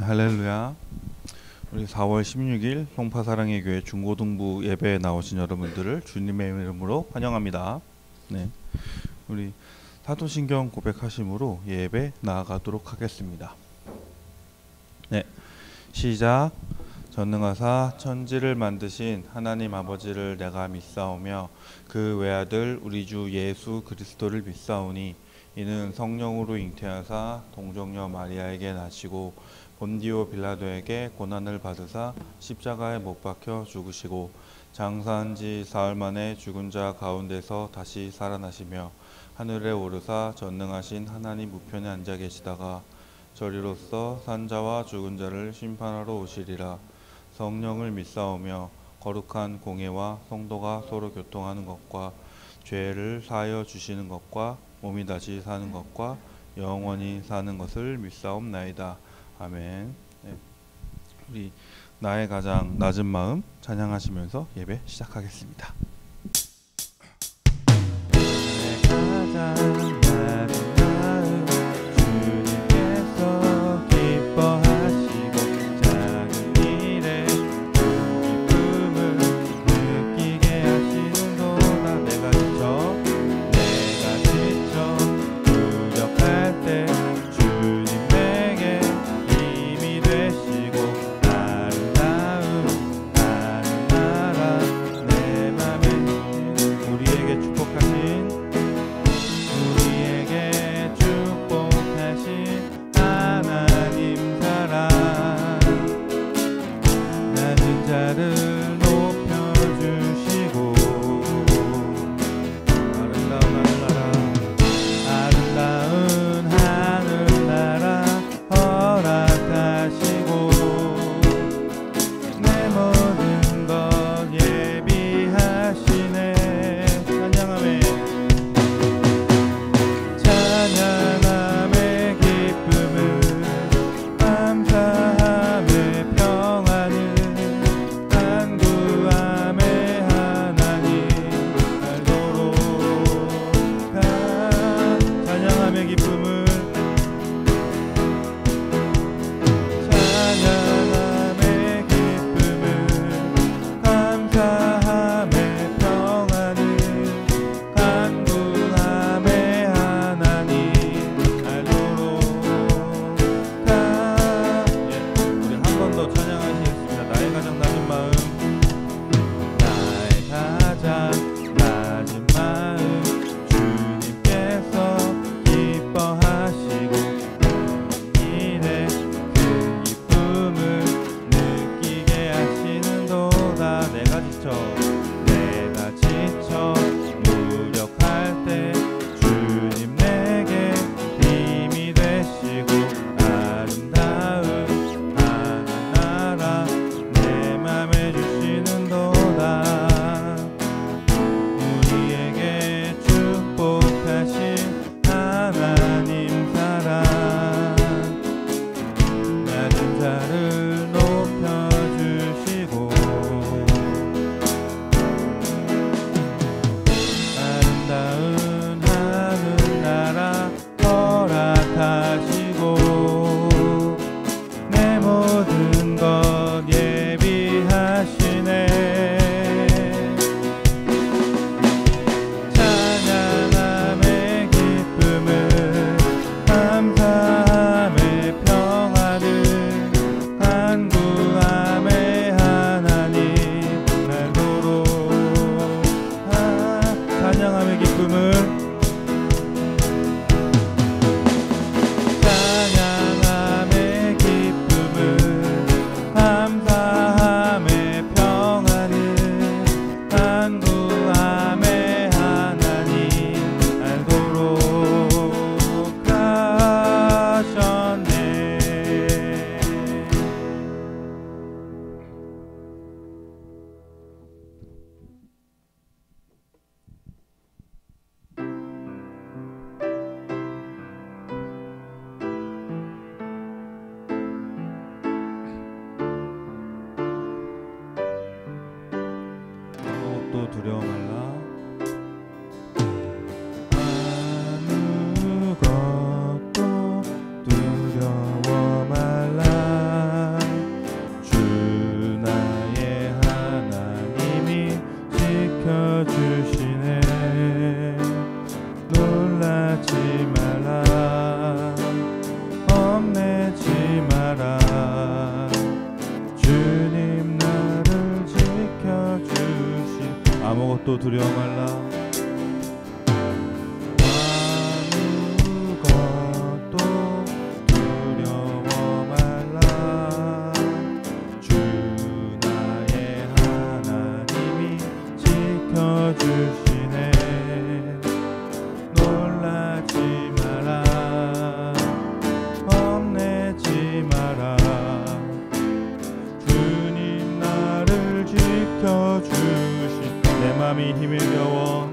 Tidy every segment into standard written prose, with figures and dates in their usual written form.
할렐루야. 우리 4월 16일 송파사랑의 교회 중고등부 예배에 나오신 여러분들을 주님의 이름으로 환영합니다. 네, 우리 사도신경 고백하심으로 예배 나아가도록 하겠습니다. 네, 시작. 전능하사 천지를 만드신 하나님 아버지를 내가 믿사오며 그 외아들 우리 주 예수 그리스도를 믿사오니 이는 성령으로 잉태하사 동정녀 마리아에게 나시고 본디오 빌라도에게 고난을 받으사 십자가에 못 박혀 죽으시고 장사한 지 사흘 만에 죽은 자 가운데서 다시 살아나시며 하늘에 오르사 전능하신 하나님 우편에 앉아 계시다가 저리로서 산자와 죽은 자를 심판하러 오시리라. 성령을 믿사오며 거룩한 공예와 성도가 서로 교통하는 것과 죄를 사하여 주시는 것과 몸이 다시 사는 것과 영원히 사는 것을 믿사옵나이다. 아멘. 네. 우리 나의 가장 낮은 마음 찬양하시면서 예배 시작하겠습니다. 나의 가장 낮은 마음 주님께서 기뻐하시고 작은 일에 기쁨을 느끼게 하시는도다. 내가 지쳐 무력할 때 주님에게 힘이 되시고 아름다운 하늘나라 내 맘에 우리에게 축복하신 우리 아무것도 두려워 말라. 아무것도 두려워 말라. 주 나의 하나님이 지켜주시네. 놀라지 마라. 겁내지 마라. 주님 나를 지켜주신. 내 맘이 힘을 겨워.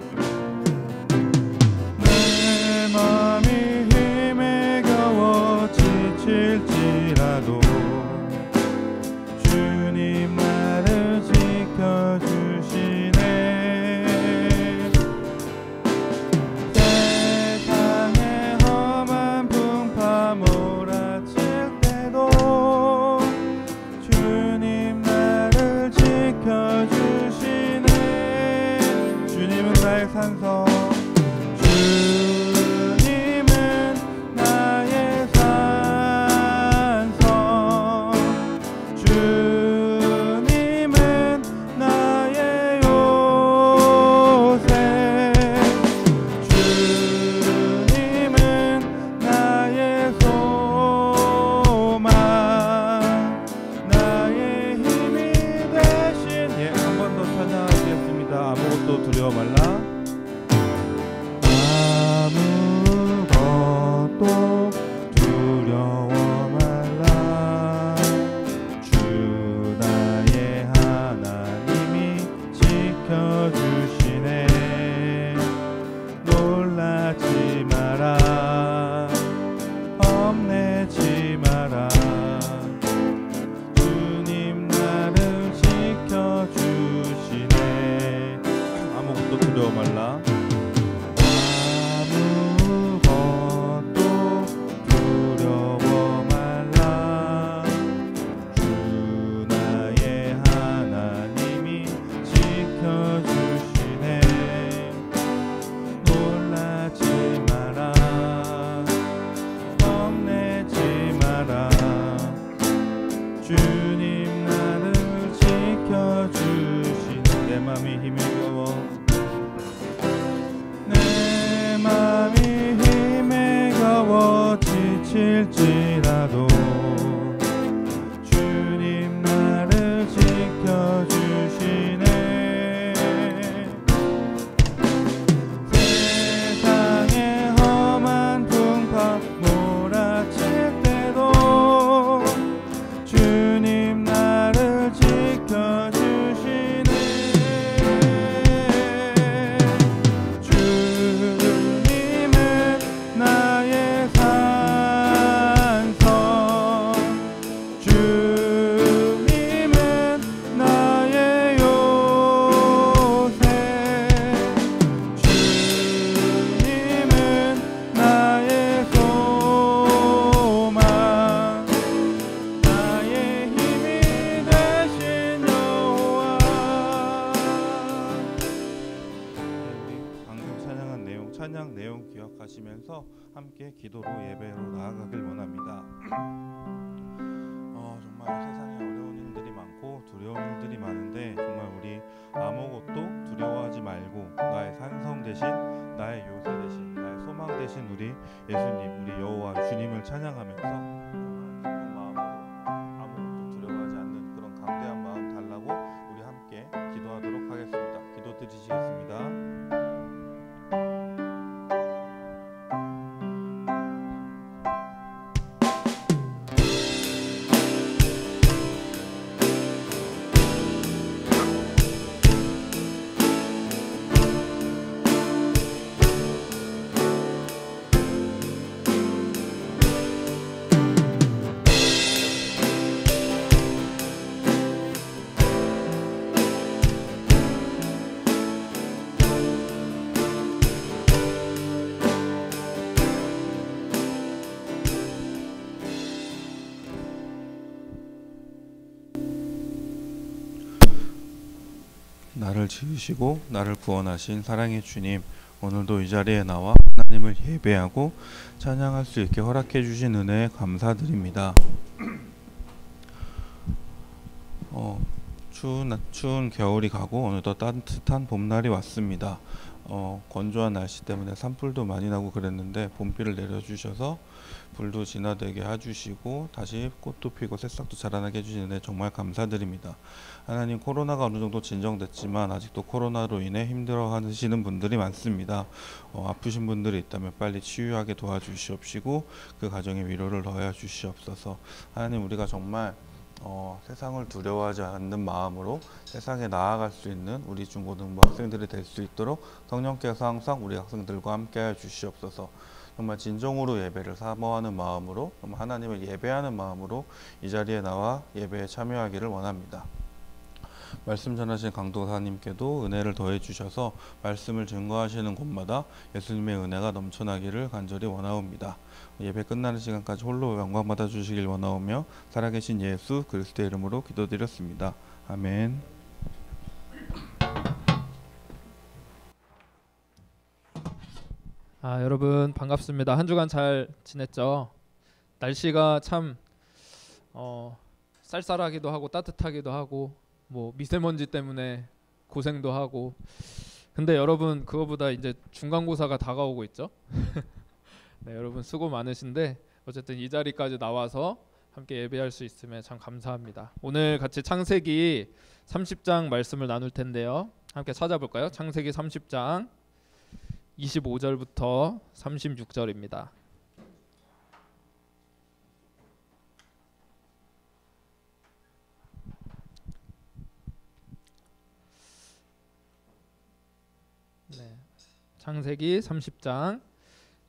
내 맘이 힘에 겨워 지칠지라도 주님 나를 지켜주시네. 세상에 험한 풍파 몰아칠 때도 주님 나를 지켜주시네. 주님은 나의 산성. 주님은 나의 산성. 주님은 나의 요새. 주님은 나의 소망. 나의 힘이 되신. 예, 한 번 더 찬양하겠습니다. 아무것도 두려워 말라. 아무것도 두려워 말라. 주 나의 하나님이 지켜주시네. 놀라지 마라. 겁내지 마라. 주님 나를 지켜주시네. 아무것도 두려워 말라. 아무것도 두려워 말라. 주 나의 하나님이 지켜주시네. 놀라지 마라. 겁내지 마라. 주님 나를 지켜주시네. 내 맘이 힘을 겨워. 내 맘이 힘에 겨워 지칠지라도 주님 나를 지켜주시네. 세상에 험한 풍파 몰아칠 때도 주님 나를 지켜주시네. 주님은 나의 산성. 주님은 나의 요새. 주님은 나의 소망. 나의 힘이 되신 여호와. 방금 찬양한 내용, 찬양 내용 기억하시면서 함께 기도로 예배로 나아가길 원합니다. 정말 세상에 어려운 일들이 많고 두려운 일들이 많은데 정말 우리 아무것도 두려워하지 말고 나의 산성 대신, 나의 요새 대신, 나의 소망 대신 우리 예수님, 우리 여호와 주님을 찬양하면서 정말 기쁜 마음으로 아무것도 두려워하지 않는 그런 감대한 마음 달라고 우리 함께 기도하도록 하겠습니다. 기도 드리시겠습니다. 나를 지으시고 나를 구원하신 사랑의 주님, 오늘도 이 자리에 나와 하나님을 예배하고 찬양할 수 있게 허락해 주신 은혜에 감사드립니다. 추운 겨울이 가고 어느덧 따뜻한 봄날이 왔습니다. 건조한 날씨 때문에 산불도 많이 나고 그랬는데 봄비를 내려주셔서 불도 진화되게 해주시고 다시 꽃도 피고 새싹도 자라나게 해주시는데 정말 감사드립니다. 하나님, 코로나가 어느 정도 진정됐지만 아직도 코로나로 인해 힘들어하시는 분들이 많습니다. 아프신 분들이 있다면 빨리 치유하게 도와주시옵시고 그 가정에 위로를 더해 주시옵소서. 하나님, 우리가 정말 세상을 두려워하지 않는 마음으로 세상에 나아갈 수 있는 우리 중고등부 학생들이 될 수 있도록 성령께서 항상 우리 학생들과 함께 해 주시옵소서. 정말 진정으로 예배를 사모하는 마음으로, 정말 하나님을 예배하는 마음으로 이 자리에 나와 예배에 참여하기를 원합니다. 말씀 전하신 강도사님께도 은혜를 더해 주셔서 말씀을 증거하시는 곳마다 예수님의 은혜가 넘쳐나기를 간절히 원하옵니다. 예배 끝나는 시간까지 홀로 영광 받아 주시길 원하오며 살아계신 예수 그리스도의 이름으로 기도드렸습니다. 아멘. 여러분 반갑습니다. 한 주간 잘 지냈죠? 날씨가 참 쌀쌀하기도 하고 따뜻하기도 하고 뭐 미세먼지 때문에 고생도 하고, 근데 여러분 그거보다 이제 중간고사가 다가오고 있죠? 네, 여러분 수고 많으신데 어쨌든 이 자리까지 나와서 함께 예배할 수 있음에 참 감사합니다. 오늘 같이 창세기 30장 말씀을 나눌 텐데요. 함께 찾아볼까요? 창세기 30장 25절부터 36절입니다. 네, 창세기 30장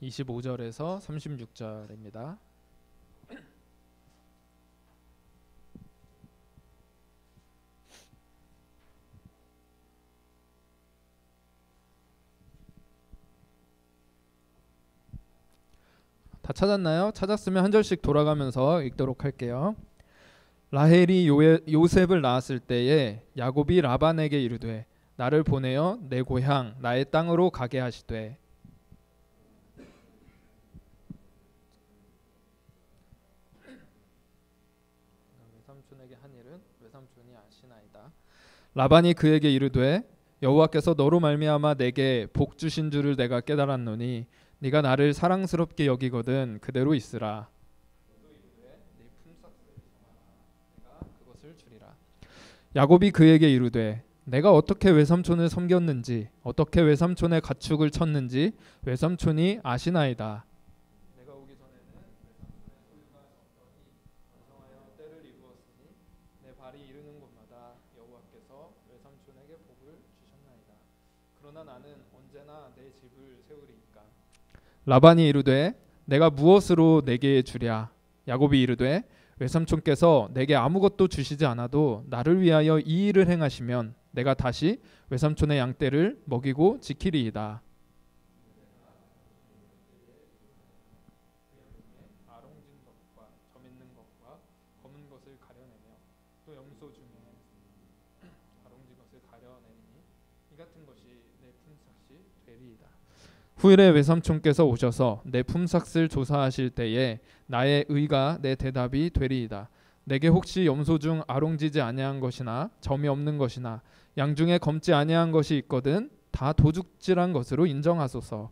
25절에서 36절입니다. 다 찾았나요? 찾았으면 한 절씩 돌아가면서 읽도록 할게요. 라헬이 요셉을 낳았을 때에 야곱이 라반에게 이르되 나를 보내어 내 고향 나의 땅으로 가게 하시되, 외삼촌에게 한 일은 외삼촌이 아시나이다. 라반이 그에게 이르되 여호와께서 너로 말미암아 내게 복 주신 줄을 내가 깨달았노니 네가 나를 사랑스럽게 여기거든 그대로 있으라. 네 품삯을 내가 그것을 주리라. 야곱이 그에게 이르되 내가 어떻게 외삼촌을 섬겼는지 어떻게 외삼촌의 가축을 쳤는지 외삼촌이 아시나이다. 내가 오기 전에는 외삼촌의 소유가 적더니 완성하여 때를 이루었으니 내 발이 이르는 곳마다 여호와께서 외삼촌에게 복을 주셨나이다. 그러나 나는 언제나 내 집을 세우리이까. 라반이 이르되 내가 무엇으로 내게 주랴. 야곱이 이르되 외삼촌께서 내게 아무것도 주시지 않아도 나를 위하여 이 일을 행하시면 내가 다시 외삼촌의 양떼를 먹이고 지키리이다. 아롱진 것과 점 있는 것과 검은 것을 가려내며 또 염소 중에 아롱진 것을 가려내니 이 같은 것이 내 품삯이 되리이다. 후일에 외삼촌께서 오셔서 내 품삯을 조사하실 때에 나의 의가 내 대답이 되리이다. 내게 혹시 염소 중 아롱지지 아니한 것이나 점이 없는 것이나 양 중에 검지 아니한 것이 있거든 다 도둑질한 것으로 인정하소서.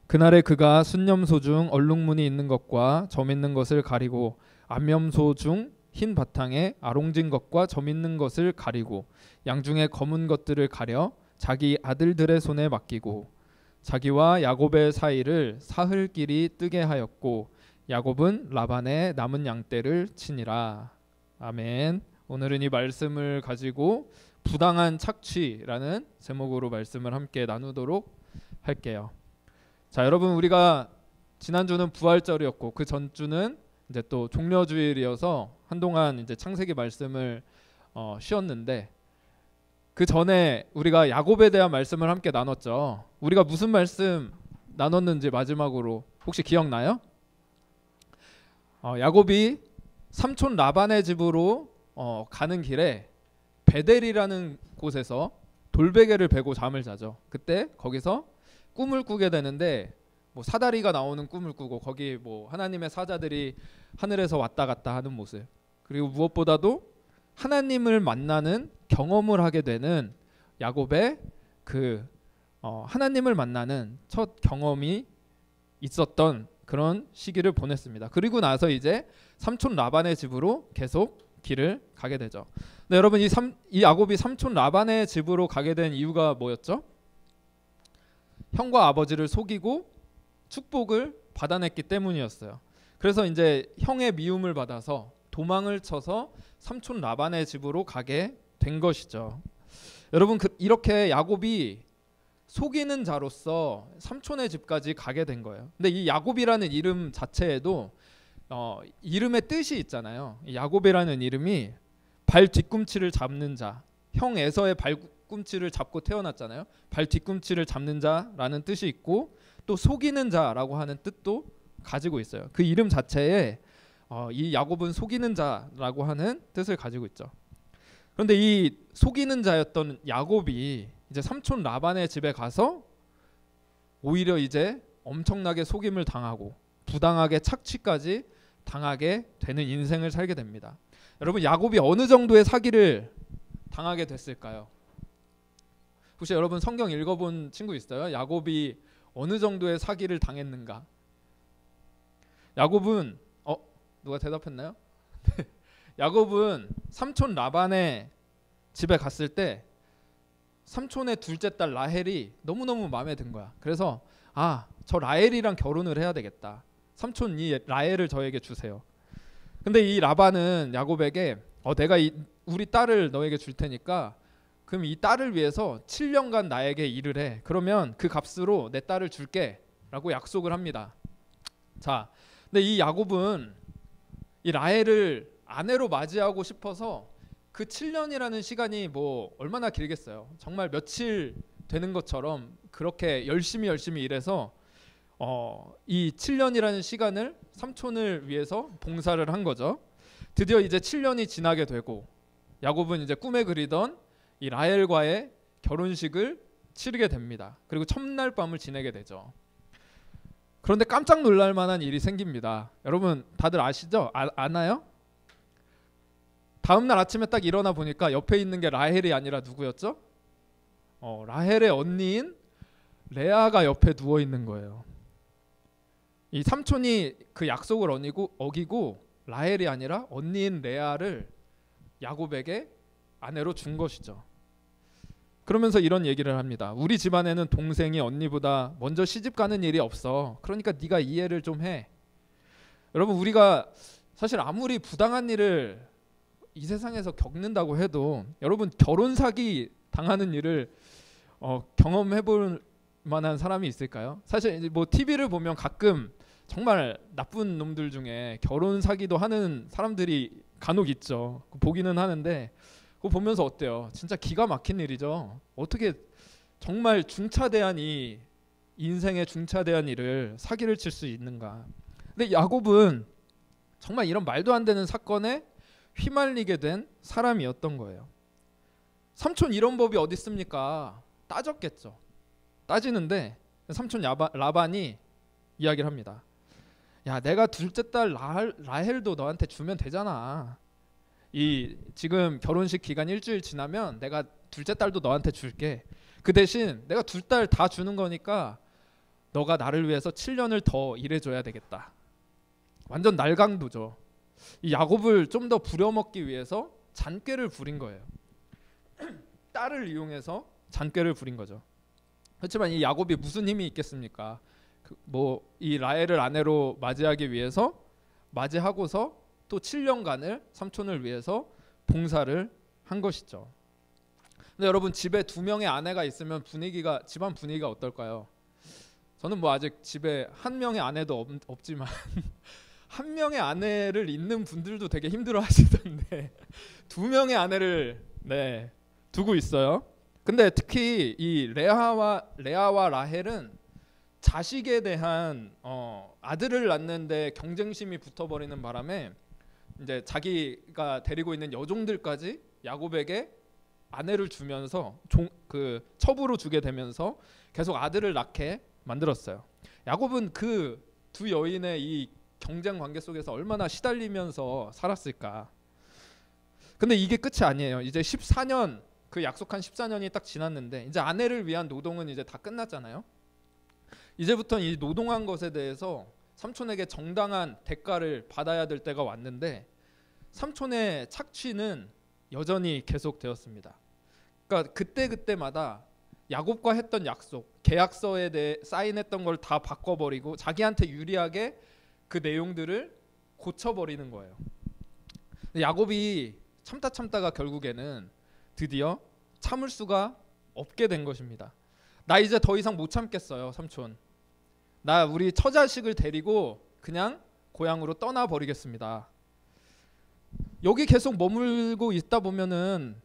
그날에 그가 순염소 중 얼룩무늬 있는 것과 점 있는 것을 가리고 암염소 중 흰 바탕에 아롱진 것과 점 있는 것을 가리고 양 중에 검은 것들을 가려 자기 아들들의 손에 맡기고 자기와 야곱의 사이를 사흘길이 뜨게 하였고 야곱은 라반의 남은 양떼를 치니라. 아멘. 오늘은 이 말씀을 가지고 부당한 착취라는 제목으로 말씀을 함께 나누도록 할게요. 자, 여러분 우리가 지난주는 부활절이었고 그 전주는 이제 또 종려주일이어서 한동안 이제 창세기 말씀을 쉬었는데 그 전에 우리가 야곱에 대한 말씀을 함께 나눴죠. 우리가 무슨 말씀 나눴는지 마지막으로 혹시 기억나요? 야곱이 삼촌 라반의 집으로 가는 길에 베델이라는 곳에서 돌베개를 베고 잠을 자죠. 그때 거기서 꿈을 꾸게 되는데 뭐 사다리가 나오는 꿈을 꾸고 거기 뭐 하나님의 사자들이 하늘에서 왔다 갔다 하는 모습, 그리고 무엇보다도 하나님을 만나는 경험을 하게 되는 야곱의 그 하나님을 만나는 첫 경험이 있었던 그런 시기를 보냈습니다. 그리고 나서 이제 삼촌 라반의 집으로 계속 길을 가게 되죠. 네, 여러분 이 야곱이 삼촌 라반의 집으로 가게 된 이유가 뭐였죠? 형과 아버지를 속이고 축복을 받아냈기 때문이었어요. 그래서 이제 형의 미움을 받아서 도망을 쳐서 삼촌 라반의 집으로 가게 된 것이죠. 여러분 이렇게 야곱이 속이는 자로서 삼촌의 집까지 가게 된 거예요. 근데 이 야곱이라는 이름 자체에도 이름의 뜻이 있잖아요. 이 야곱이라는 이름이 발 뒤꿈치를 잡는 자, 형 에서의 발꿈치를 잡고 태어났잖아요. 발 뒤꿈치를 잡는 자라는 뜻이 있고 또 속이는 자라고 하는 뜻도 가지고 있어요. 그 이름 자체에 이 야곱은 속이는 자라고 하는 뜻을 가지고 있죠. 그런데 이 속이는 자였던 야곱이 이제 삼촌 라반의 집에 가서 오히려 이제 엄청나게 속임을 당하고 부당하게 착취까지 당하게 되는 인생을 살게 됩니다. 여러분 야곱이 어느 정도의 사기를 당하게 됐을까요? 혹시 여러분 성경 읽어본 친구 있어요? 야곱이 어느 정도의 사기를 당했는가? 야곱은 누가 대답했나요? 야곱은 삼촌 라반의 집에 갔을 때 삼촌의 둘째 딸 라헬이 너무너무 마음에 든 거야. 그래서 저 라헬이랑 결혼을 해야 되겠다. 삼촌 이 라헬을 저에게 주세요. 근데 이 라반은 야곱에게 내가 우리 딸을 너에게 줄 테니까 그럼 이 딸을 위해서 7년간 나에게 일을 해. 그러면 그 값으로 내 딸을 줄게 라고 약속을 합니다. 자, 근데 이 야곱은 이 라헬을 아내로 맞이하고 싶어서 그 7년이라는 시간이 뭐 얼마나 길겠어요. 정말 며칠 되는 것처럼 그렇게 열심히 일해서 이 7년이라는 시간을 삼촌을 위해서 봉사를 한 거죠. 드디어 이제 7년이 지나게 되고 야곱은 이제 꿈에 그리던 이 라헬과의 결혼식을 치르게 됩니다. 그리고 첫날 밤을 지내게 되죠. 그런데 깜짝 놀랄 만한 일이 생깁니다. 여러분 다들 아시죠? 아나요? 다음날 아침에 딱 일어나 보니까 옆에 있는 게 라헬이 아니라 누구였죠? 라헬의 언니인 레아가 옆에 누워 있는 거예요. 이 삼촌이 그 약속을 어기고 라헬이 아니라 언니인 레아를 야곱에게 아내로 준 것이죠. 그러면서 이런 얘기를 합니다. 우리 집안에는 동생이 언니보다 먼저 시집 가는 일이 없어. 그러니까 네가 이해를 좀 해. 여러분 우리가 사실 아무리 부당한 일을 이 세상에서 겪는다고 해도 여러분 결혼 사기 당하는 일을 경험해 볼 만한 사람이 있을까요? 사실 뭐 TV를 보면 가끔 정말 나쁜 놈들 중에 결혼 사기도 하는 사람들이 간혹 있죠. 보기는 하는데 그거 보면서 어때요? 진짜 기가 막힌 일이죠. 어떻게 정말 중차대한 이 인생의 중차대한 일을 사기를 칠 수 있는가? 근데 야곱은 정말 이런 말도 안 되는 사건에 휘말리게 된 사람이었던 거예요. 삼촌 이런 법이 어디 있습니까? 따졌겠죠. 따지는데 삼촌 라반이 이야기를 합니다. 야, 내가 둘째 딸 라헬도 너한테 주면 되잖아. 이 지금 결혼식 기간 일주일 지나면 내가 둘째 딸도 너한테 줄게. 그 대신 내가 둘 딸 다 주는 거니까 너가 나를 위해서 7년을 더 일해줘야 되겠다. 완전 날강도죠. 이 야곱을 좀 더 부려먹기 위해서 잔꾀를 부린 거예요. 딸을 이용해서 잔꾀를 부린 거죠. 그렇지만 이 야곱이 무슨 힘이 있겠습니까? 이 라헬을 아내로 맞이하기 위해서 맞이하고서 또 7년간을 삼촌을 위해서 봉사를 한 것이죠. 근데 여러분 집에 2명의 아내가 있으면 집안 분위기가 어떨까요? 저는 뭐 아직 집에 1명의 아내도 없지만 1명의 아내를 잇는 분들도 되게 힘들어하시던데 2명의 아내를 두고 있어요. 근데 특히 이 레아와 라헬은 자식에 대한 아들을 낳는데 경쟁심이 붙어버리는 바람에 이제 자기가 데리고 있는 여종들까지 야곱에게 아내를 주면서 그 첩으로 주게 되면서 계속 아들을 낳게 만들었어요. 야곱은 그 두 여인의 이 경쟁 관계 속에서 얼마나 시달리면서 살았을까. 근데 이게 끝이 아니에요. 이제 14년, 그 약속한 14년이 딱 지났는데 이제 아내를 위한 노동은 이제 다 끝났잖아요. 이제부터 이 노동한 것에 대해서 삼촌에게 정당한 대가를 받아야 될 때가 왔는데 삼촌의 착취는 여전히 계속되었습니다. 그러니까 그때마다 야곱과 했던 약속, 계약서에 대해 사인했던 걸 다 바꿔버리고 자기한테 유리하게 그 내용들을 고쳐버리는 거예요. 야곱이 참다가 결국에는 드디어 참을 수가 없게 된 것입니다. 나 이제 더 이상 못 참겠어요, 삼촌. 나 우리 처자식을 데리고 그냥 고향으로 떠나버리겠습니다. 여기 계속 머물고 있다 보면은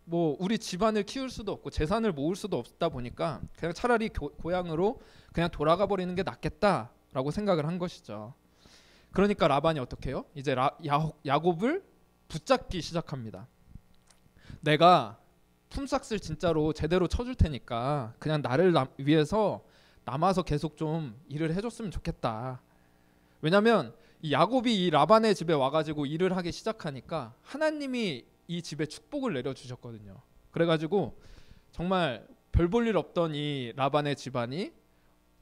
뭐 우리 집안을 키울 수도 없고 재산을 모을 수도 없다 보니까 그냥 차라리 고향으로 그냥 돌아가 버리는 게 낫겠다라고 생각을 한 것이죠. 그러니까 라반이 어떻게 해요? 이제 야곱을 붙잡기 시작합니다. 내가 품삯을 진짜로 제대로 쳐줄 테니까 그냥 나를 위해서 남아서 계속 좀 일을 해줬으면 좋겠다. 왜냐하면 이 야곱이 이 라반의 집에 와가지고 일을 하기 시작하니까 하나님이 이 집에 축복을 내려주셨거든요. 그래가지고 정말 별 볼 일 없던 이 라반의 집안이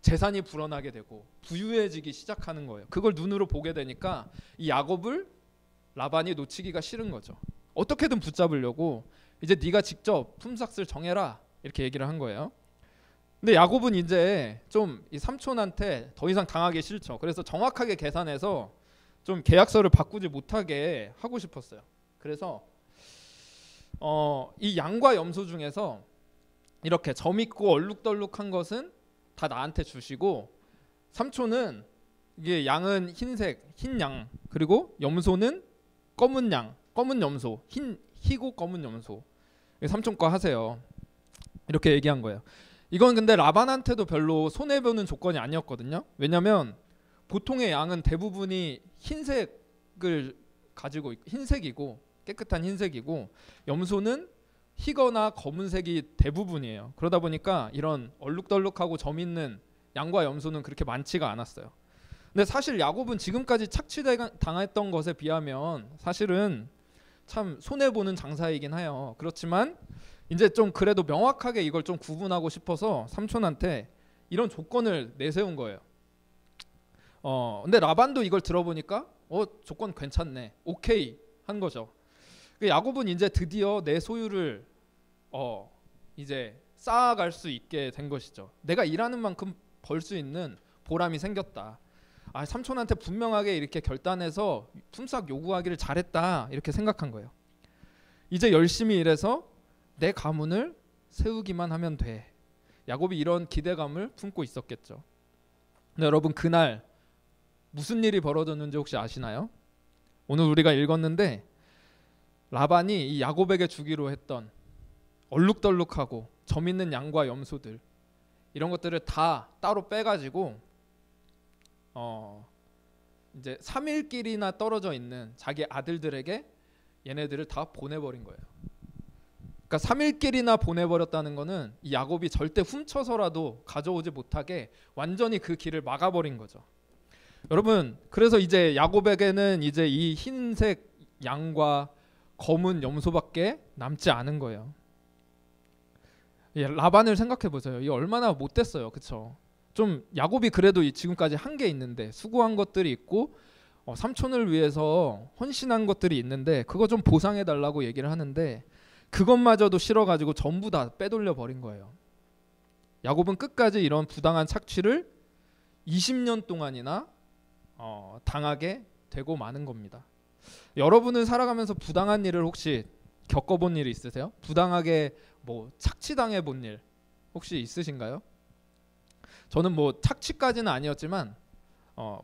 재산이 불어나게 되고 부유해지기 시작하는 거예요. 그걸 눈으로 보게 되니까 이 야곱을 라반이 놓치기가 싫은 거죠. 어떻게든 붙잡으려고 이제 네가 직접 품삯을 정해라 이렇게 얘기를 한 거예요. 근데 야곱은 이제 좀 이 삼촌한테 더 이상 당하기 싫죠. 그래서 정확하게 계산해서 좀 계약서를 바꾸지 못하게 하고 싶었어요. 그래서 이 양과 염소 중에서 이렇게 점 있고 얼룩덜룩한 것은 다 나한테 주시고 삼촌은 이게 양은 흰색 흰 양 그리고 염소는 검은 양 검은 염소 희고 검은 염소 삼촌 거 하세요. 이렇게 얘기한 거예요. 이건 근데 라반한테도 별로 손해보는 조건이 아니었거든요. 왜냐하면 보통의 양은 대부분이 흰색을 가지고 흰색이고 깨끗한 흰색이고 염소는 희거나 검은색이 대부분이에요. 그러다 보니까 이런 얼룩덜룩하고 점 있는 양과 염소는 그렇게 많지가 않았어요. 근데 사실 야곱은 지금까지 착취당했던 것에 비하면 사실은 참 손해보는 장사이긴 해요. 그렇지만 이제 좀 그래도 명확하게 이걸 좀 구분하고 싶어서 삼촌한테 이런 조건을 내세운 거예요. 근데 라반도 이걸 들어보니까 조건 괜찮네, 오케이 한 거죠. 야곱은 이제 드디어 내 소유를 이제 쌓아갈 수 있게 된 것이죠. 내가 일하는 만큼 벌 수 있는 보람이 생겼다. 삼촌한테 분명하게 이렇게 결단해서 품삯 요구하기를 잘했다 이렇게 생각한 거예요. 이제 열심히 일해서 내 가문을 세우기만 하면 돼. 야곱이 이런 기대감을 품고 있었겠죠. 근데 여러분 그날 무슨 일이 벌어졌는지 혹시 아시나요? 오늘 우리가 읽었는데 라반이 이 야곱에게 주기로 했던 얼룩덜룩하고 점 있는 양과 염소들 이런 것들을 다 따로 빼가지고 이제 3일길이나 떨어져 있는 자기 아들들에게 얘네들을 다 보내버린 거예요. 그러니까 3일길이나 보내버렸다는 거는 이 야곱이 절대 훔쳐서라도 가져오지 못하게 완전히 그 길을 막아버린 거죠. 여러분 그래서 이제 야곱에게는 이제 이 흰색 양과 검은 염소밖에 남지 않은 거예요. 라반을 생각해 보세요. 이 얼마나 못됐어요, 그렇죠? 좀 야곱이 그래도 지금까지 한 게 있는데 수고한 것들이 있고 삼촌을 위해서 헌신한 것들이 있는데 그거 좀 보상해 달라고 얘기를 하는데 그것마저도 싫어가지고 전부 다 빼돌려 버린 거예요. 야곱은 끝까지 이런 부당한 착취를 20년 동안이나 당하게 되고 마는 겁니다. 여러분은 살아가면서 부당한 일을 혹시 겪어본 일이 있으세요? 부당하게 뭐 착취당해 본 일 혹시 있으신가요? 저는 뭐 착취까지는 아니었지만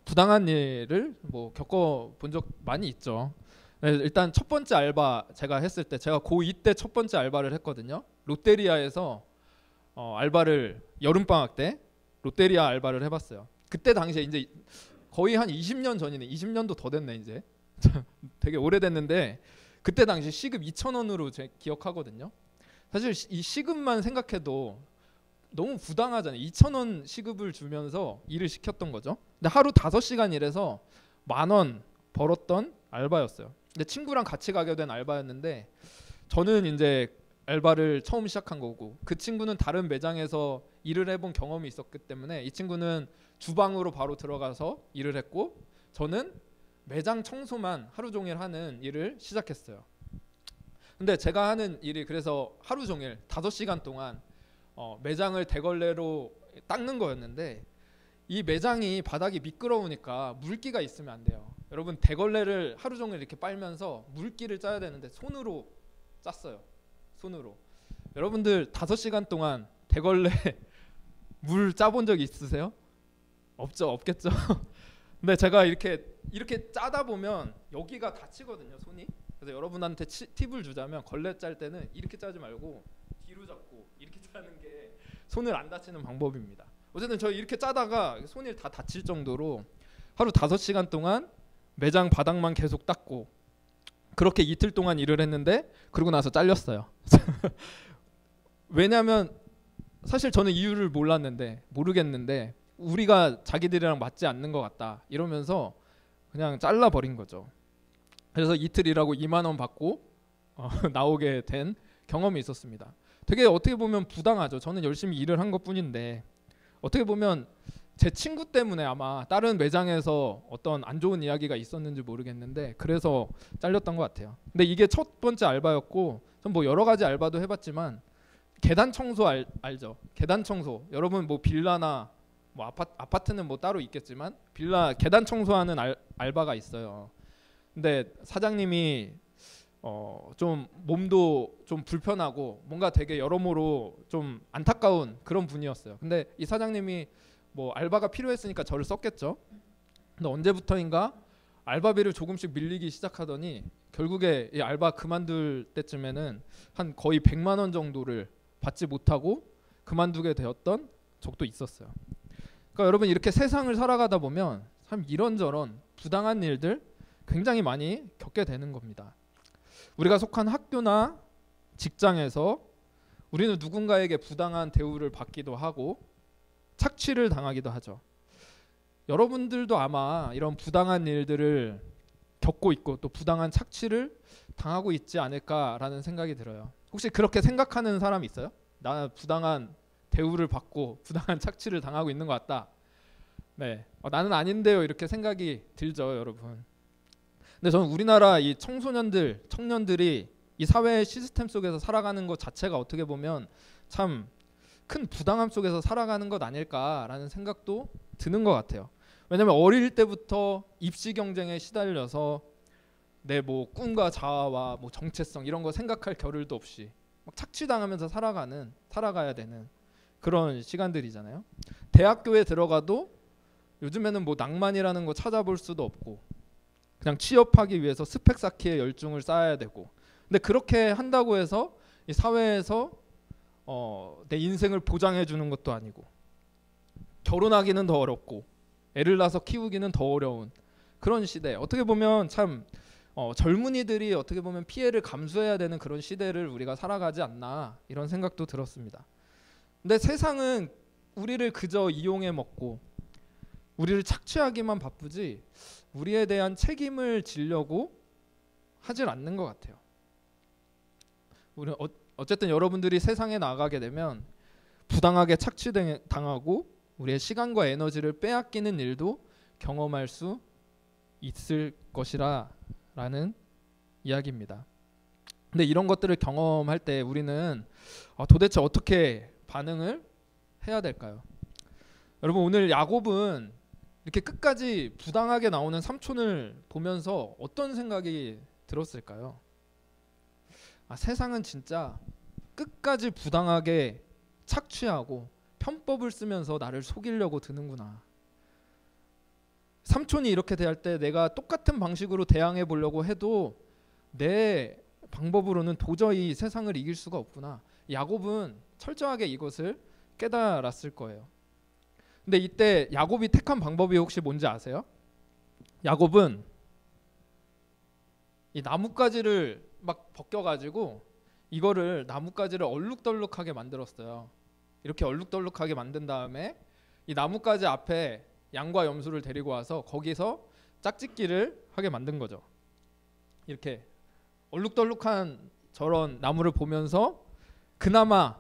부당한 일을 뭐 겪어본 적 많이 있죠. 일단 첫 번째 알바 제가 했을 때 제가 고2 때 첫 번째 알바를 했거든요. 롯데리아에서 알바를 여름방학 때 롯데리아 알바를 해봤어요. 그때 당시에 이제 거의 한 20년 전이네. 20년도 더 됐네 이제. 되게 오래됐는데 그때 당시 시급 2,000원으로 제 기억하거든요. 사실 이 시급만 생각해도 너무 부당하잖아요. 2,000원 시급을 주면서 일을 시켰던 거죠. 근데 하루 5시간 일해서 10,000원 벌었던 알바였어요. 근데 친구랑 같이 가게 된 알바였는데 저는 이제 알바를 처음 시작한 거고 그 친구는 다른 매장에서 일을 해본 경험이 있었기 때문에 이 친구는 주방으로 바로 들어가서 일을 했고 저는 매장 청소만 하루 종일 하는 일을 시작했어요. 근데 제가 하는 일이 그래서 하루 종일 5시간 동안 매장을 대걸레로 닦는 거였는데 이 매장이 바닥이 미끄러우니까 물기가 있으면 안 돼요. 여러분 대걸레를 하루 종일 이렇게 빨면서 물기를 짜야 되는데 손으로 짰어요. 손으로. 여러분들 5시간 동안 대걸레 물 짜본 적 있으세요? 없겠죠. 근데 제가 이렇게 짜다 보면 여기가 다치거든요, 손이. 그래서 여러분한테 팁을 주자면 걸레 짤 때는 이렇게 짜지 말고 뒤로 잡고 이렇게 짜는 게 손을 안 다치는 방법입니다. 어쨌든 저 이렇게 짜다가 손이 다 다칠 정도로 하루 5시간 동안 매장 바닥만 계속 닦고 그렇게 이틀 동안 일을 했는데 그러고 나서 잘렸어요. 왜냐하면 사실 저는 이유를 모르겠는데 우리가 자기들이랑 맞지 않는 것 같다 이러면서 그냥 잘라버린 거죠. 그래서 이틀 일하고 2만 원 받고 나오게 된 경험이 있었습니다. 되게 어떻게 보면 부당하죠. 저는 열심히 일을 한 것뿐인데 어떻게 보면 제 친구 때문에 아마 다른 매장에서 어떤 안 좋은 이야기가 있었는지 모르겠는데 그래서 잘렸던 것 같아요. 근데 이게 첫 번째 알바였고 전 뭐 여러 가지 알바도 해봤지만 계단 청소 알죠? 계단 청소. 여러분 뭐 빌라나 뭐 아파트는 뭐 따로 있겠지만 빌라 계단 청소하는 알바가 있어요. 근데 사장님이 좀 몸도 좀 불편하고 뭔가 되게 여러모로 좀 안타까운 그런 분이었어요. 근데 이 사장님이 뭐 알바가 필요했으니까 저를 썼겠죠. 근데 언제부터인가 알바비를 조금씩 밀리기 시작하더니 결국에 이 알바 그만둘 때쯤에는 한 거의 100만 원 정도를 받지 못하고 그만두게 되었던 적도 있었어요. 그러니까 여러분 이렇게 세상을 살아가다 보면 참 이런저런 부당한 일들 굉장히 많이 겪게 되는 겁니다. 우리가 속한 학교나 직장에서 우리는 누군가에게 부당한 대우를 받기도 하고 착취를 당하기도 하죠. 여러분들도 아마 이런 부당한 일들을 겪고 있고 또 부당한 착취를 당하고 있지 않을까라는 생각이 들어요. 혹시 그렇게 생각하는 사람 있어요? 나 부당한 대우를 받고 부당한 착취를 당하고 있는 것 같다. 네, 나는 아닌데요. 이렇게 생각이 들죠, 여러분. 근데 저는 우리나라 이 청년들이 이 사회의 시스템 속에서 살아가는 것 자체가 어떻게 보면 참 큰 부당함 속에서 살아가는 것 아닐까라는 생각도 드는 것 같아요. 왜냐하면 어릴 때부터 입시 경쟁에 시달려서 내 뭐 꿈과 자아와 뭐 정체성 이런 거 생각할 겨를도 없이 막 착취당하면서 살아가야 되는 그런 시간들이잖아요. 대학교에 들어가도 요즘에는 뭐 낭만이라는 거 찾아볼 수도 없고 그냥 취업하기 위해서 스펙 쌓기에 열중을 쌓아야 되고 근데 그렇게 한다고 해서 이 사회에서 내 인생을 보장해 주는 것도 아니고 결혼하기는 더 어렵고 애를 낳아서 키우기는 더 어려운 그런 시대. 어떻게 보면 참 젊은이들이 어떻게 보면 피해를 감수해야 되는 그런 시대를 우리가 살아가지 않나 이런 생각도 들었습니다. 근데 세상은 우리를 그저 이용해 먹고 우리를 착취하기만 바쁘지 우리에 대한 책임을 지려고 하질 않는 것 같아요. 우리는 어쨌든 여러분들이 세상에 나가게 되면 부당하게 착취당하고 우리의 시간과 에너지를 빼앗기는 일도 경험할 수 있을 것이라는 이야기입니다. 근데 이런 것들을 경험할 때 우리는 도대체 어떻게 반응을 해야 될까요? 여러분 오늘 야곱은 이렇게 끝까지 부당하게 나오는 삼촌을 보면서 어떤 생각이 들었을까요? 세상은 진짜 끝까지 부당하게 착취하고 편법을 쓰면서 나를 속이려고 드는구나. 삼촌이 이렇게 대할 때 내가 똑같은 방식으로 대항해 보려고 해도 내 방법으로는 도저히 세상을 이길 수가 없구나. 야곱은 철저하게 이것을 깨달았을 거예요. 근데 이때 야곱이 택한 방법이 혹시 뭔지 아세요? 야곱은 이 나뭇가지를 막 벗겨가지고 이거를 나뭇가지를 얼룩덜룩하게 만들었어요. 이렇게 얼룩덜룩하게 만든 다음에 이 나뭇가지 앞에 양과 염소를 데리고 와서 거기서 짝짓기를 하게 만든 거죠. 이렇게 얼룩덜룩한 저런 나무를 보면서 그나마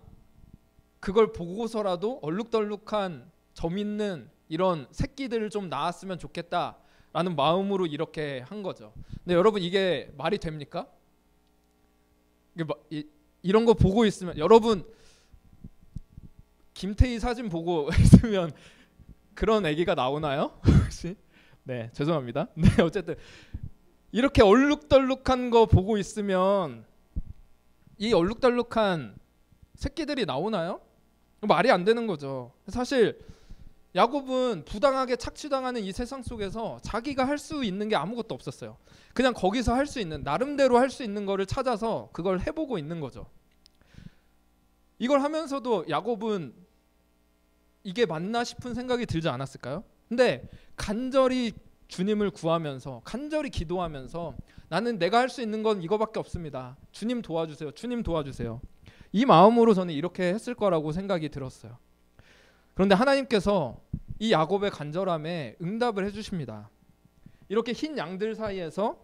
그걸 보고서라도 얼룩덜룩한 점 있는 이런 새끼들을 좀 낳았으면 좋겠다라는 마음으로 이렇게 한 거죠. 근데 여러분 이게 말이 됩니까? 이런 거 보고 있으면 여러분 김태희 사진 보고 있으면 그런 애기가 나오나요? 혹시? 네, 죄송합니다. 네, 어쨌든 이렇게 얼룩덜룩한 거 보고 있으면 이 얼룩덜룩한 새끼들이 나오나요? 말이 안 되는 거죠. 사실 야곱은 부당하게 착취당하는 이 세상 속에서 자기가 할 수 있는 게 아무것도 없었어요. 그냥 거기서 할 수 있는 나름대로 할 수 있는 거를 찾아서 그걸 해보고 있는 거죠. 이걸 하면서도 야곱은 이게 맞나 싶은 생각이 들지 않았을까요? 근데 간절히 주님을 구하면서 간절히 기도하면서 나는 내가 할 수 있는 건 이거밖에 없습니다. 주님 도와주세요. 주님 도와주세요. 이 마음으로 저는 이렇게 했을 거라고 생각이 들었어요. 그런데 하나님께서 이 야곱의 간절함에 응답을 해주십니다. 이렇게 흰 양들 사이에서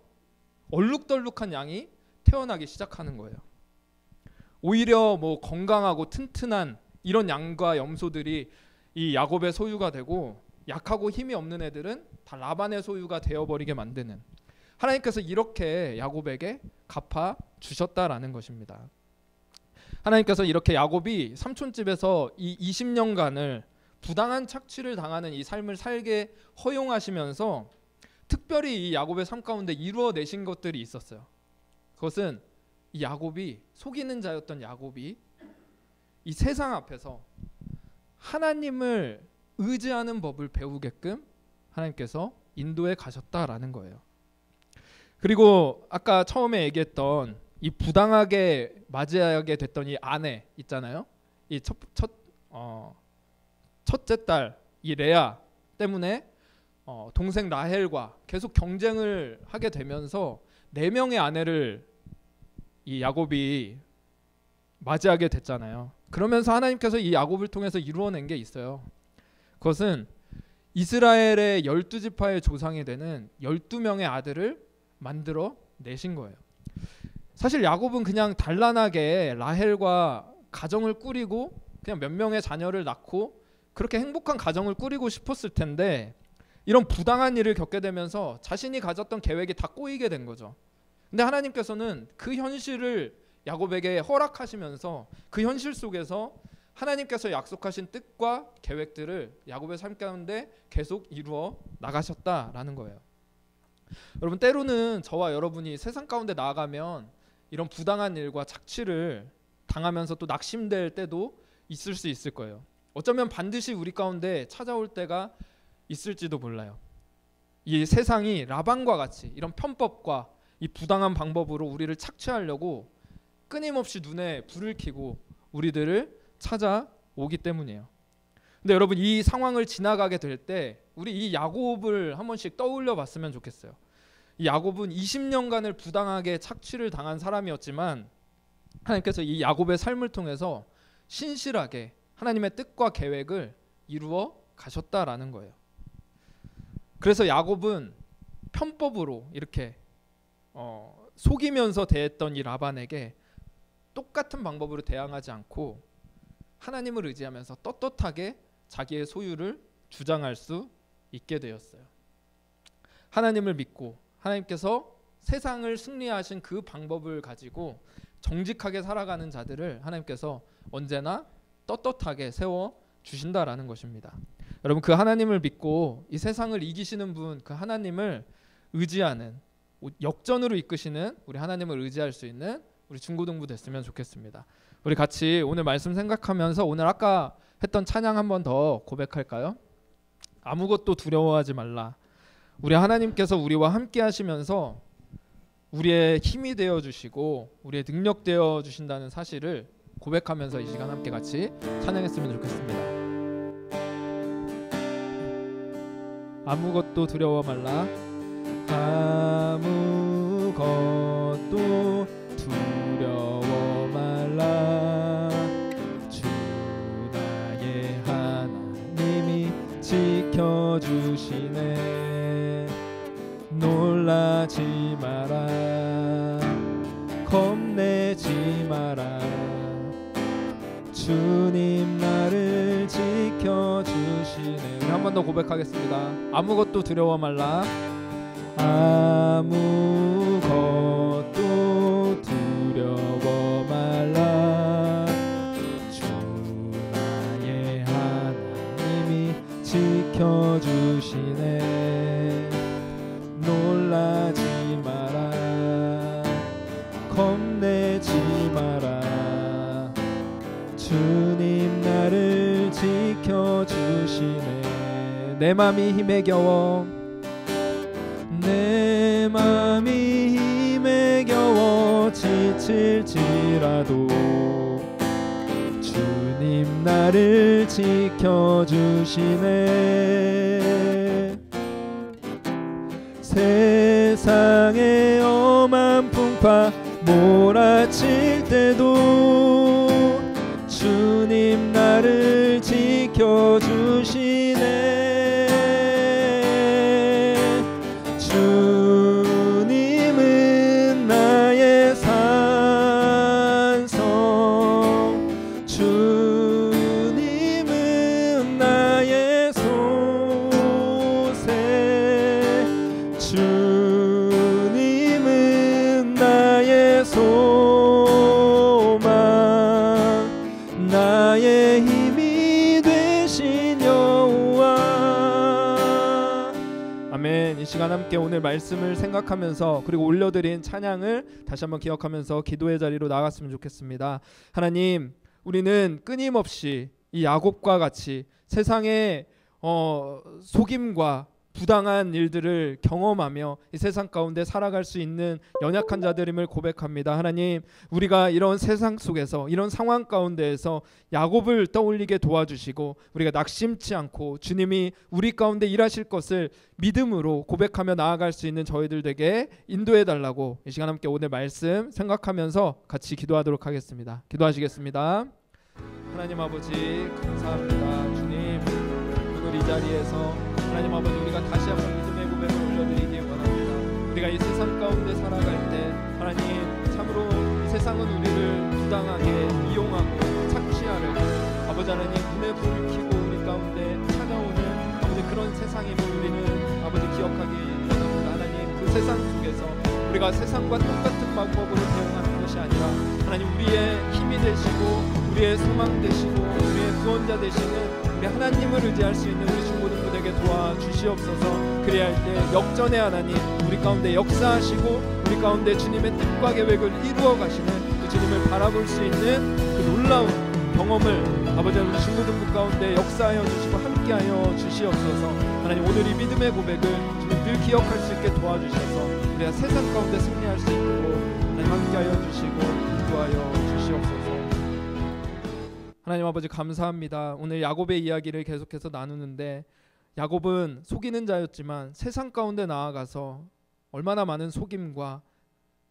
얼룩덜룩한 양이 태어나기 시작하는 거예요. 오히려 뭐 건강하고 튼튼한 이런 양과 염소들이 이 야곱의 소유가 되고 약하고 힘이 없는 애들은 다 라반의 소유가 되어버리게 만드는, 하나님께서 이렇게 야곱에게 갚아 주셨다라는 것입니다. 하나님께서 이렇게 야곱이 삼촌집에서 이 20년간을 부당한 착취를 당하는 이 삶을 살게 허용하시면서 특별히 이 야곱의 삶 가운데 이루어내신 것들이 있었어요. 그것은 이 야곱이, 속이는 자였던 야곱이 이 세상 앞에서 하나님을 의지하는 법을 배우게끔 하나님께서 인도해 가셨다라는 거예요. 그리고 아까 처음에 얘기했던 이 부당하게 맞이하게 됐던 이 아내 있잖아요. 이 첫째 딸 이 레아 때문에 동생 라헬과 계속 경쟁을 하게 되면서 4명의 아내를 이 야곱이 맞이하게 됐잖아요. 그러면서 하나님께서 이 야곱을 통해서 이루어낸 게 있어요. 그것은 이스라엘의 12지파의 조상이 되는 12명의 아들을 만들어 내신 거예요. 사실 야곱은 그냥 단란하게 라헬과 가정을 꾸리고 그냥 몇 명의 자녀를 낳고 그렇게 행복한 가정을 꾸리고 싶었을 텐데 이런 부당한 일을 겪게 되면서 자신이 가졌던 계획이 다 꼬이게 된 거죠. 근데 하나님께서는 그 현실을 야곱에게 허락하시면서 그 현실 속에서 하나님께서 약속하신 뜻과 계획들을 야곱의 삶 가운데 계속 이루어 나가셨다라는 거예요. 여러분, 때로는 저와 여러분이 세상 가운데 나아가면 이런 부당한 일과 착취를 당하면서 또 낙심될 때도 있을 수 있을 거예요. 어쩌면 반드시 우리 가운데 찾아올 때가 있을지도 몰라요. 이 세상이 라반과 같이 이런 편법과 이 부당한 방법으로 우리를 착취하려고 끊임없이 눈에 불을 켜고 우리들을 찾아오기 때문이에요. 근데 여러분, 이 상황을 지나가게 될 때 우리 이 야곱을 한 번씩 떠올려 봤으면 좋겠어요. 이 야곱은 20년간을 부당하게 착취를 당한 사람이었지만 하나님께서 이 야곱의 삶을 통해서 신실하게 하나님의 뜻과 계획을 이루어 가셨다라는 거예요. 그래서 야곱은 편법으로 이렇게 속이면서 대했던 이 라반에게 똑같은 방법으로 대항하지 않고 하나님을 의지하면서 떳떳하게 자기의 소유를 주장할 수 있게 되었어요. 하나님을 믿고 하나님께서 세상을 승리하신 그 방법을 가지고 정직하게 살아가는 자들을 하나님께서 언제나 떳떳하게 세워 주신다라는 것입니다. 여러분, 그 하나님을 믿고 이 세상을 이기시는 분, 그 하나님을 의지하는, 역전으로 이끄시는 우리 하나님을 의지할 수 있는 우리 중고등부 됐으면 좋겠습니다. 우리 같이 오늘 말씀 생각하면서 오늘 아까 했던 찬양 한 번 더 고백할까요? 아무것도 두려워하지 말라. 우리 하나님께서 우리와 함께 하시면서 우리의 힘이 되어 주시고 우리의 능력 되어 주신다는 사실을 고백하면서 이 시간 함께 같이 찬양했으면 좋겠습니다. 아무것도 두려워 말라. 아무것도 두려워 말라. 주 지켜주시네. 놀라지 마라, 겁내지 마라. 주님 나를 지켜주시네. 우리 한 번 더 고백하겠습니다. 아무것도 두려워 말라. 아무것도 두려워 말라. 주 나의 하나님이 지켜주시네. 놀라지 마라, 겁내지 마라. 주님 나를 지켜주시네. 내 맘이 힘에 겨워, 내 맘이 힘에 겨워 지칠지라도 주님 나를 지켜주시네. 세상의 엄한 풍파 몰아칠 때도 주님 나를 지켜주시네. 주님은 나의 산성, 주님은 나의 소새, 주님은 나의 소망, 나의 힘이 되신 여호와. 아멘. 이 시간 함께 오늘 말씀을 생각하면서 그리고 올려드린 찬양을 다시 한번 기억하면서 기도의 자리로 나갔으면 좋겠습니다. 하나님, 우리는 끊임없이 이 야곱과 같이 세상의 속임과 부당한 일들을 경험하며 이 세상 가운데 살아갈 수 있는 연약한 자들임을 고백합니다. 하나님, 우리가 이런 세상 속에서 이런 상황 가운데에서 야곱을 떠올리게 도와주시고 우리가 낙심치 않고 주님이 우리 가운데 일하실 것을 믿음으로 고백하며 나아갈 수 있는 저희들 되게 인도해 달라고 이 시간 함께 오늘 말씀 생각하면서 같이 기도하도록 하겠습니다. 기도하시겠습니다. 하나님 아버지, 감사합니다. 주님, 오늘 이 자리에서 하나님 아버지, 우리가 다시 한번 믿음의 고백을 올려드리기 원합니다. 우리가 이 세상 가운데 살아갈 때 하나님, 참으로 이 세상은 우리를 부당하게 이용하고 착취하려고 아버지 하나님 눈에 불을 켜고 우리 가운데 찾아오는 아버지 그런 세상임을 우리는 아버지 기억하기 원합니다. 하나님, 그 세상 속에서 우리가 세상과 똑같은 방법으로 대응하는 것이 아니라 하나님, 우리의 힘이 되시고 우리의 소망 되시고 우리의 구원자 되시는 우리 하나님을 의지할 수 있는 우리 중고등부에게 도와주시옵소서. 그래야 할 때 역전의 하나님 우리 가운데 역사하시고 우리 가운데 주님의 뜻과 계획을 이루어 가시는 그 주님을 바라볼 수 있는 그 놀라운 경험을 아버지 우리 중고등부 가운데 역사하여 주시고 함께하여 주시옵소서. 하나님, 오늘 이 믿음의 고백을 주님 늘 기억할 수 있게 도와주셔서 우리가 세상 가운데 승리할 수 있도록 하나님 함께하여 주시고 인도하여 주시옵소서. 하나님 아버지, 감사합니다. 오늘 야곱의 이야기를 계속해서 나누는데 야곱은 속이는 자였지만 세상 가운데 나아가서 얼마나 많은 속임과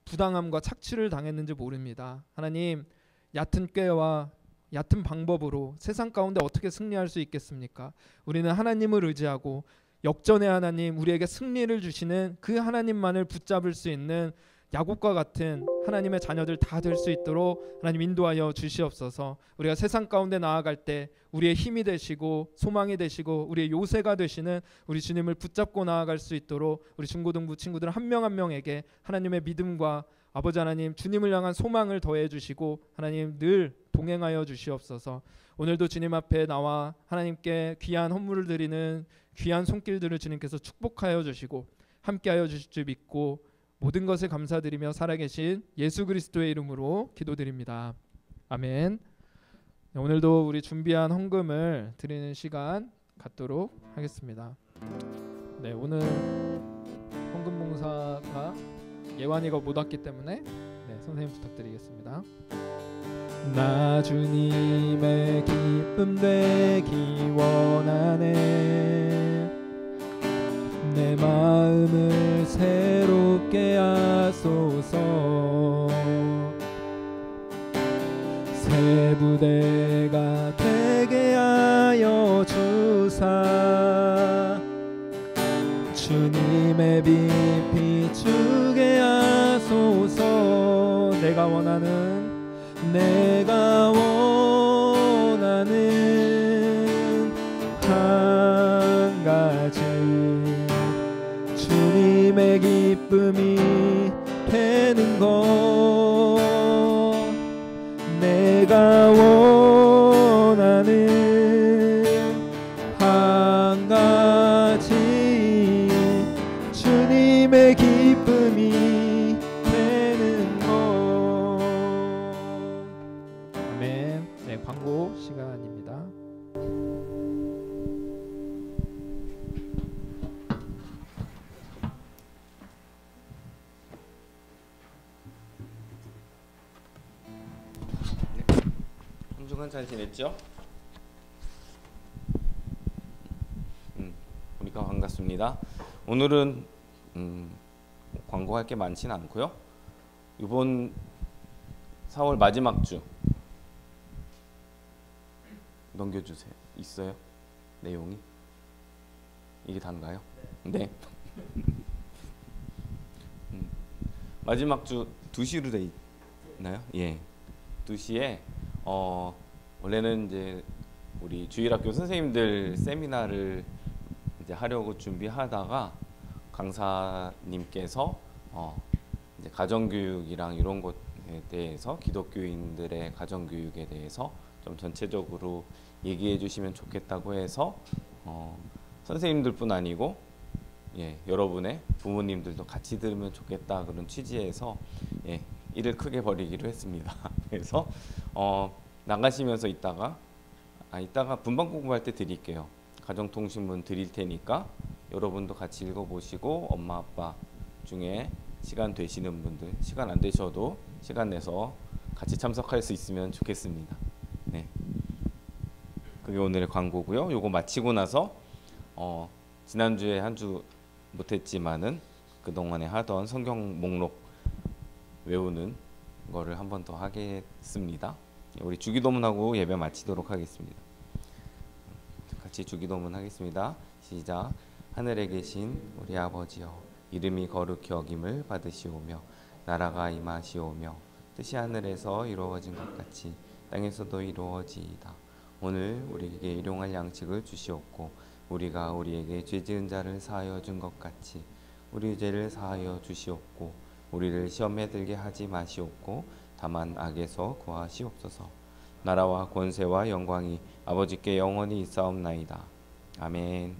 부당함과 착취를 당했는지 모릅니다. 하나님, 얕은 꾀와 얕은 방법으로 세상 가운데 어떻게 승리할 수 있겠습니까? 우리는 하나님을 의지하고 역전의 하나님, 우리에게 승리를 주시는 그 하나님만을 붙잡을 수 있는 야곱과 같은 하나님의 자녀들 다 될 수 있도록 하나님 인도하여 주시옵소서. 우리가 세상 가운데 나아갈 때 우리의 힘이 되시고 소망이 되시고 우리의 요새가 되시는 우리 주님을 붙잡고 나아갈 수 있도록 우리 중고등부 친구들 한 명 한 명에게 하나님의 믿음과 아버지 하나님 주님을 향한 소망을 더해 주시고 하나님 늘 동행하여 주시옵소서. 오늘도 주님 앞에 나와 하나님께 귀한 헌물을 드리는 귀한 손길들을 주님께서 축복하여 주시고 함께하여 주실 줄 믿고 모든 것을 감사드리며 살아계신 예수 그리스도의 이름으로 기도드립니다. 아멘. 네, 오늘도 우리 준비한 헌금을 드리는 시간 갖도록 하겠습니다. 네, 오늘 헌금 봉사가 예완이가 못 왔기 때문에 선생님 부탁드리겠습니다. 나 주님의 기쁨 되기 원하네. 내 마음을 새롭게 하소서. 새 부대가 되게 하여 주사 주님의 빛 비추게 하소서. 내가 원하는 한 가지 주님의 기쁨이 되는 것. 내가 원하는 한 가지 주님의 기쁨이 되는 것. 아멘. 네, 광고 시간입니다. 한 주간 잘 지냈죠? 보니까 반갑습니다. 오늘은 광고할 게 많지는 않고요. 이번 4월 마지막 주 넘겨주세요. 있어요? 내용이? 이게 단가요? 네. 마지막 주 2시로 돼 있나요? 예. 2시에 원래는 이제 우리 주일학교 선생님들 세미나를 이제 하려고 준비하다가 강사님께서 이제 가정교육이랑 이런 것에 대해서 기독교인들의 가정교육에 대해서 좀 전체적으로 얘기해 주시면 좋겠다고 해서 선생님들뿐 아니고 여러분의 부모님들도 같이 들으면 좋겠다 그런 취지에서 일을 크게 벌이기로 했습니다. 그래서 나가시면서 이따가 분방 공부할 때 드릴게요. 가정통신문 드릴 테니까 여러분도 같이 읽어보시고 엄마 아빠 중에 시간 되시는 분들, 시간 안 되셔도 시간 내서 같이 참석할 수 있으면 좋겠습니다. 네, 그게 오늘의 광고고요. 요거 마치고 나서 지난주에 한 주 못했지만은 그동안에 하던 성경 목록 외우는 거를 한 번 더 하겠습니다. 우리 주기도문하고 예배 마치도록 하겠습니다. 같이 주기도문 하겠습니다. 시작. 하늘에 계신 우리 아버지여, 이름이 거룩히 여김을 받으시오며 나라가 임하시오며 뜻이 하늘에서 이루어진 것 같이 땅에서도 이루어지이다. 오늘 우리에게 일용할 양식을 주시옵고 우리가 우리에게 죄 지은 자를 사하여 준 것 같이 우리 죄를 사하여 주시옵고 우리를 시험에 들게 하지 마시옵고 다만 악에서 구하시옵소서. 나라와 권세와 영광이 아버지께 영원히 있사옵나이다. 아멘.